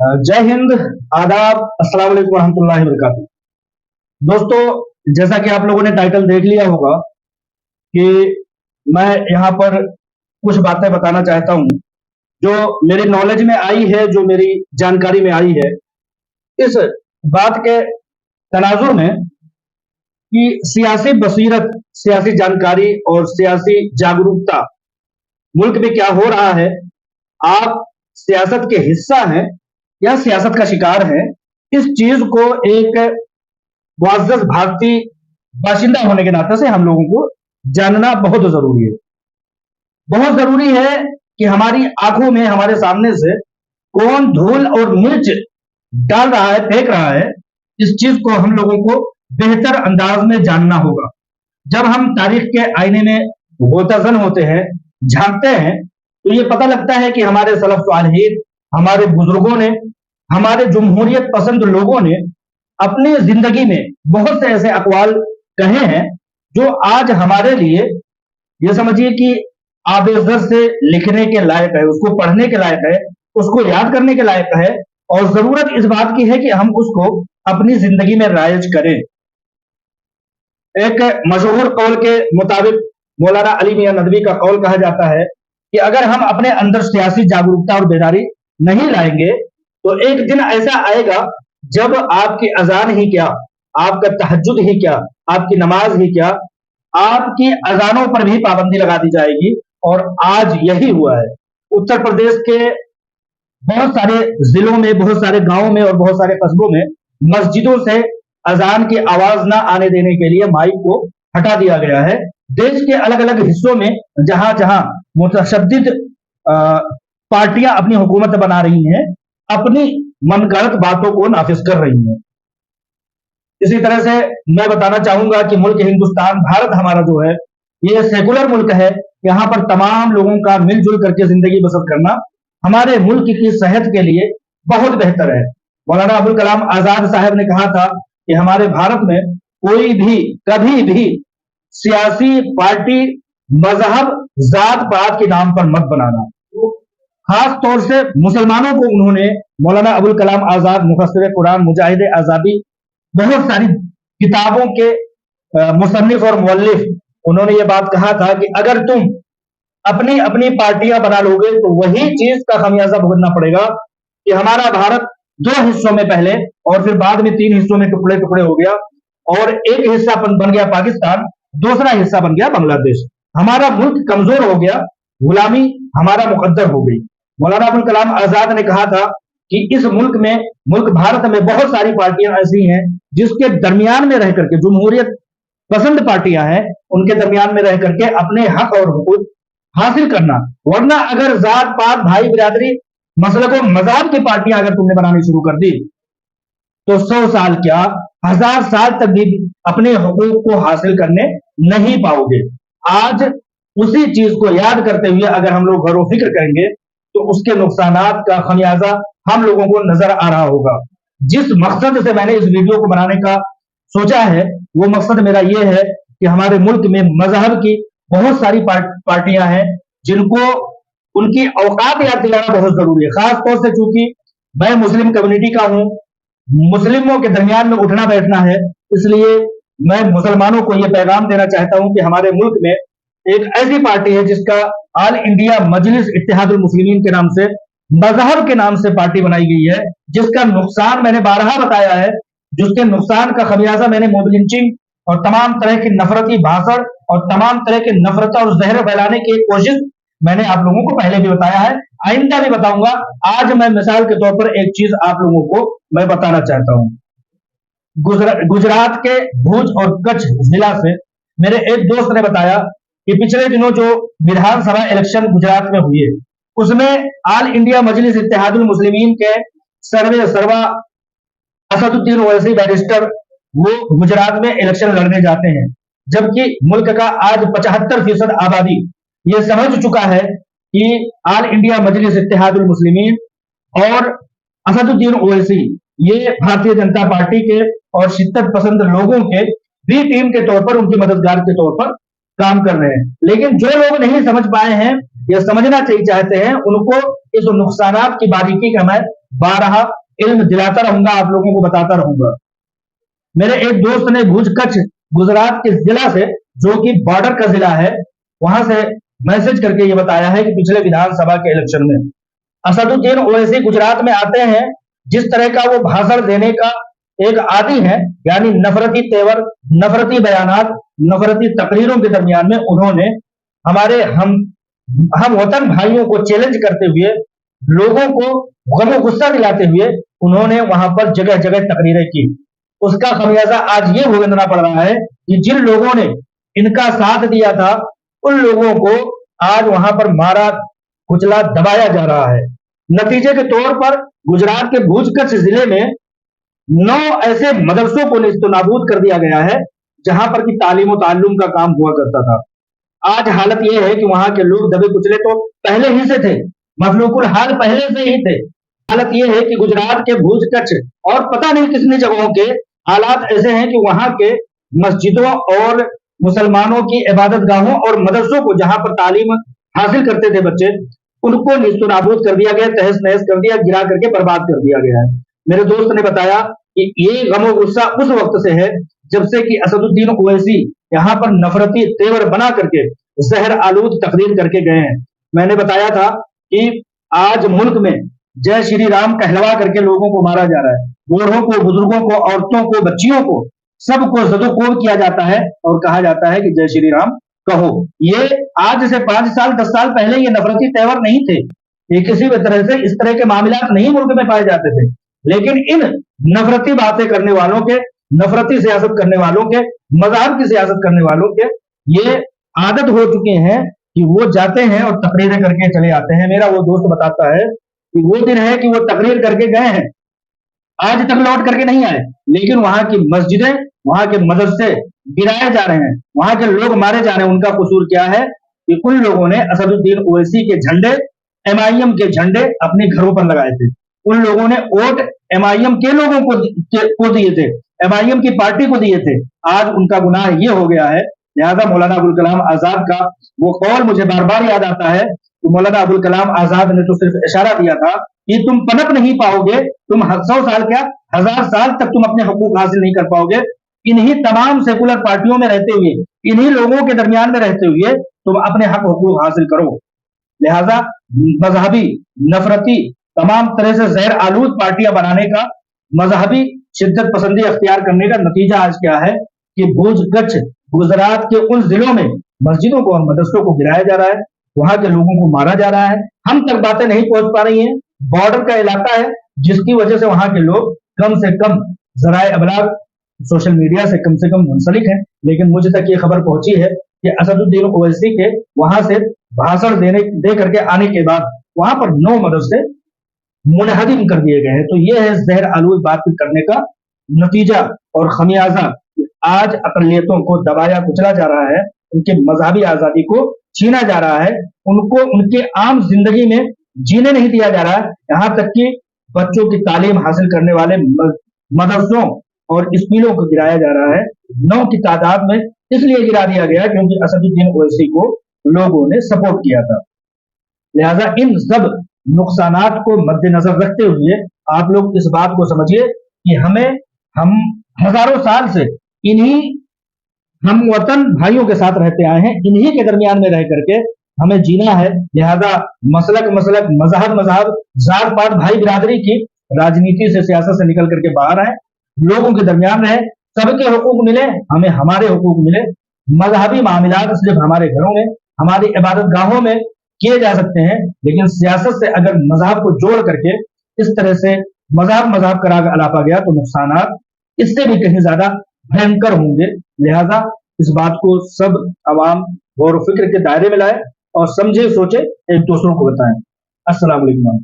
जय हिंद, आदाब, अस्सलाम वालेकुम रहमतुल्लाहि व बरकातुहू। दोस्तों, जैसा कि आप लोगों ने टाइटल देख लिया होगा कि मैं यहाँ पर कुछ बातें बताना चाहता हूँ जो मेरी नॉलेज में आई है, जो मेरी जानकारी में आई है। इस बात के तनाजुर में कि सियासी बसीरत, सियासी जानकारी और सियासी जागरूकता मुल्क में क्या हो रहा है, आप सियासत के हिस्सा हैं या सियासत का शिकार है, इस चीज को एक मुअज़्ज़ज़ भारतीय बाशिंदा होने के नाते से हम लोगों को जानना बहुत जरूरी है। बहुत जरूरी है कि हमारी आंखों में, हमारे सामने से कौन धूल और मिर्च डाल रहा है, फेंक रहा है, इस चीज को हम लोगों को बेहतर अंदाज में जानना होगा। जब हम तारीख के आईने में गोताजन होते हैं, झांकते हैं, तो ये पता लगता है कि हमारे सलफ सालिहीन, हमारे बुजुर्गों ने, हमारे जमहूरियत पसंद लोगों ने अपनी जिंदगी में बहुत से ऐसे अकवाल कहे हैं जो आज हमारे लिए, ये समझिए कि आबेज़र से लिखने के लायक है, उसको पढ़ने के लायक है, उसको याद करने के लायक है, और जरूरत इस बात की है कि हम उसको अपनी जिंदगी में राइज करें। एक मशहूर कौल के मुताबिक मौलाना अली मियां नदवी का कौल कहा जाता है कि अगर हम अपने अंदर सियासी जागरूकता और बेदारी नहीं लाएंगे तो एक दिन ऐसा आएगा जब आपकी अजान ही क्या, आपका तहज्जुद ही क्या, आपकी नमाज ही क्या, आपकी अजानों पर भी पाबंदी लगा दी जाएगी। और आज यही हुआ है। उत्तर प्रदेश के बहुत सारे जिलों में, बहुत सारे गांवों में और बहुत सारे कस्बों में मस्जिदों से अजान की आवाज ना आने देने के लिए माइक को हटा दिया गया है। देश के अलग अलग हिस्सों में जहां जहां मुतशद्दिद पार्टियां अपनी हुकूमत बना रही हैं, अपनी मनगढ़ंत बातों को नाफिज कर रही हैं। इसी तरह से मैं बताना चाहूंगा कि मुल्क हिंदुस्तान, भारत हमारा जो है, ये सेकुलर मुल्क है। यहाँ पर तमाम लोगों का मिलजुल करके जिंदगी बसर करना हमारे मुल्क की सेहत के लिए बहुत बेहतर है। मौलाना अबुल कलाम आजाद साहब ने कहा था कि हमारे भारत में कोई भी कभी भी सियासी पार्टी मजहब जात पात के नाम पर मत बनाना। खास तौर से मुसलमानों को उन्होंने, मौलाना अबुल कलाम आजाद मुफस्सिर कुरान, मुजाहिद आजादी, बहुत सारी किताबों के मुसन्निफ और मुअल्लिफ, उन्होंने ये बात कहा था कि अगर तुम अपनी अपनी पार्टियां बना लोगे तो वही चीज का खमियाजा भुगतना पड़ेगा कि हमारा भारत दो हिस्सों में पहले और फिर बाद में 3 हिस्सों में टुकड़े टुकड़े हो गया, और एक हिस्सा बन गया पाकिस्तान, दूसरा हिस्सा बन गया बांग्लादेश। हमारा मुल्क कमजोर हो गया, गुलामी हमारा मुकद्दर हो गई। मौलाना अबुल कलाम आजाद ने कहा था कि इस मुल्क में, मुल्क भारत में बहुत सारी पार्टियां ऐसी हैं जिसके दरमियान में रह करके, जमहूरियत पसंद पार्टियां हैं, उनके दरमियान में रह करके अपने हक और हुकूक हासिल करना। वरना अगर जात पात, भाई बिरादरी, मसलक व मज़हब की पार्टियां अगर तुमने बनानी शुरू कर दी तो 100 साल क्या, 1000 साल तक भी अपने हुकूक को हासिल करने नहीं पाओगे। आज उसी चीज को याद करते हुए अगर हम लोग गौर व फिक्र करेंगे तो उसके नुकसानात का खमियाजा हम लोगों को नजर आ रहा होगा। जिस मकसद से मैंने इस वीडियो को बनाने का सोचा है, वो मकसद मेरा ये है कि हमारे मुल्क में मजहब की बहुत सारी पार्टियां हैं जिनको उनकी औकात याद दिलाना बहुत जरूरी है। खास तौर से चूंकि मैं मुस्लिम कम्युनिटी का हूं, मुस्लिमों के दरमियान में उठना बैठना है, इसलिए मैं मुसलमानों को यह पैगाम देना चाहता हूं कि हमारे मुल्क में एक ऐसी पार्टी है जिसका ऑल इंडिया मजलिस इत्तेहादुल मुस्लिमीन के नाम से, मजहब के नाम से पार्टी बनाई गई है, जिसका नुकसान मैंने बारहा बताया है, जिसके नुकसान का खमियाजा मैंने मोब लिंचिंग और तमाम तरह की नफरती भाषण और तमाम तरह के नफरत और जहर फैलाने की कोशिश मैंने आप लोगों को पहले भी बताया है, आइंदा भी बताऊंगा। आज मैं मिसाल के तौर पर एक चीज आप लोगों को मैं बताना चाहता हूं। गुजरात के भुज और कच्छ जिला से मेरे एक दोस्त ने बताया कि पिछले दिनों जो विधानसभा इलेक्शन गुजरात में हुए, उसमें ऑल इंडिया मजलिस इत्तेहादुल मुस्लिमीन के सर्वा असदुद्दीन ओवैसी बैरिस्टर वो गुजरात में इलेक्शन लड़ने जाते हैं, जबकि मुल्क का आज 75% आबादी ये समझ चुका है कि ऑल इंडिया मजलिस इत्तेहादुल मुस्लिमीन और असदुद्दीन ओवैसी ये भारतीय जनता पार्टी के और शिद्दत पसंद लोगों के भी टीम के तौर पर, उनकी मददगार के तौर पर काम कर रहे हैं। लेकिन जो लोग नहीं समझ पाए हैं ये समझना चाहते हैं, उनको इस नुकसानात की बारीकी का मैं बारहा इल्म दिलाता रहूंगा, आप लोगों को बताता रहूंगा। मेरे एक दोस्त ने भुज कच्छ गुजरात के जिला से, जो कि बॉर्डर का जिला है, वहां से मैसेज करके ये बताया है कि पिछले विधानसभा के इलेक्शन में असदुद्दीन ओवैसी गुजरात में आते हैं, जिस तरह का वो भाषण देने का एक आदि है, यानी नफरती तेवर, नफरती बयानात, नफरती तकरीरों के दरमियान में उन्होंने हमारे हम वतन भाइयों को चैलेंज करते हुए, लोगों को गमो गुस्सा दिलाते हुए उन्होंने वहां पर जगह जगह तकरीरें की। उसका खमियाजा आज ये भुगतना पड़ रहा है कि जिन लोगों ने इनका साथ दिया था, उन लोगों को आज वहां पर मारा कुचला दबाया जा रहा है। नतीजे के तौर पर गुजरात के भुज कच्छ जिले में 9 ऐसे मदरसों को नेस्तनाबूद कर दिया गया है, जहां पर की तालीम और ताल्लुम का काम हुआ करता था। आज हालत यह है कि वहां के लोग दबे कुचले तो पहले ही से थे, मखलूकुल हाल पहले से ही थे। हालत यह है कि गुजरात के भुज कच्छ और पता नहीं कितनी जगहों के हालात ऐसे हैं कि वहां के मस्जिदों और मुसलमानों की इबादत गाहों और मदरसों को, जहां पर तालीम हासिल करते थे बच्चे, उनको निस्तनाबूद कर दिया गया, तहस नहस कर दिया, गिरा करके बर्बाद कर दिया गया है। मेरे दोस्त ने बताया कि ये गमो गुस्सा उस वक्त से है जब से कि असदुद्दीन ओवैसी यहाँ पर नफरती तेवर बना करके जहर आलूद तकरीर करके गए हैं। मैंने बताया था कि आज मुल्क में जय श्री राम कहलवा करके लोगों को मारा जा रहा है, बूढ़ों को, बुजुर्गों को, औरतों को, बच्चियों को, सबको जदोकोब किया जाता है और कहा जाता है कि जय श्री राम कहो। ये आज से 5 साल 10 साल पहले ये नफरती तेवर नहीं थे, ये किसी भी तरह से इस तरह के मामलात नहीं मुल्क में पाए जाते थे। लेकिन इन नफरती बातें करने वालों के, नफरती सियासत करने वालों के, मजहब की सियासत करने वालों के ये आदत हो चुके हैं कि वो जाते हैं और तकरीरें करके चले आते हैं। मेरा वो दोस्त बताता है कि वो दिन है कि वो तकरीर करके गए हैं, आज तक लौट करके नहीं आए, लेकिन वहां की मस्जिदें, वहां के मदरसे गिराए जा रहे हैं, वहां के लोग मारे जा रहे हैं। उनका कसूर क्या है कि उन लोगों ने असदुद्दीन ओवैसी के झंडे, एमआईएम के झंडे अपने घरों पर लगाए थे। उन लोगों ने वोट एमआईएम के लोगों को दिए थे, एमआईएम की पार्टी को दिए थे। आज उनका गुनाह ये हो गया है। लिहाजा मौलाना अबुल कलाम आजाद का वो कौल मुझे बार बार याद आता है कि मौलाना अबुल कलाम आजाद ने तो सिर्फ इशारा दिया था कि तुम पनप नहीं पाओगे, तुम 100 साल क्या 1000 साल तक तुम अपने हकूक हासिल नहीं कर पाओगे। इन्हीं तमाम सेकुलर पार्टियों में रहते हुए, इन्हीं लोगों के दरमियान में रहते हुए तुम अपने हक हकूक हासिल करो। लिहाजा मजहबी, नफरती, तमाम तरह से जहर आलूद पार्टियां बनाने का, मजहबी शिद्दत पसंदी अख्तियार करने का नतीजा आज क्या है कि भुज कच्छ गुजरात के उन जिलों में मस्जिदों को और मदरसों को गिराया जा रहा है, वहां के लोगों को मारा जा रहा है। हम तक बातें नहीं पहुंच पा रही हैं, बॉर्डर का इलाका है, जिसकी वजह से वहां के लोग कम से कम जराए अबलाग, सोशल मीडिया से कम मुंसलिक हैं। लेकिन मुझे तक ये खबर पहुंची है कि असदुद्दीन ओवैसी के वहां से भाषण दे करके आने के बाद वहां पर 9 मदरसे मुनहदिम कर दिए गए हैं। तो ये है जहर आलूद बातचीत करने का नतीजा और खमियाजा। आज अकलियतों को दबाया कुचला जा रहा है, उनके मजहबी आजादी को छीना जा रहा है, उनको उनके आम जिंदगी में जीने नहीं दिया जा रहा है। यहां तक कि बच्चों की तालीम हासिल करने वाले मदरसों और स्कूलों को गिराया जा रहा है। 9 की तादाद में इसलिए गिरा दिया गया क्योंकि असदुद्दीन ओवैसी को लोगों ने सपोर्ट किया था। लिहाजा इन सब नुकसानात को मद्देनजर रखते हुए आप लोग इस बात को समझिए कि हम हजारों साल से इन्हीं हम वतन भाइयों के साथ रहते आए हैं, इन्हीं के दरमियान में रह करके हमें जीना है। लिहाजा मसलक, मजहब, जात पात, भाई बिरादरी की राजनीति से, सियासत से निकल करके बाहर आए, लोगों के दरमियान रहे, सबके हुकूक मिले, हमें हमारे हुकूक मिले। मजहबी मामलात सिर्फ हमारे घरों में, हमारी इबादत गाहों में किए जा सकते हैं, लेकिन सियासत से अगर मजहब को जोड़ करके इस तरह से मजहब का राग अलापा गया तो नुकसानात इससे भी कहीं ज्यादा भयंकर होंगे। लिहाजा इस बात को सब अवाम गौर फिक्र के दायरे में लाए और समझे सोचे, एक दूसरों को बताएं। अस्सलाम वालेकुम।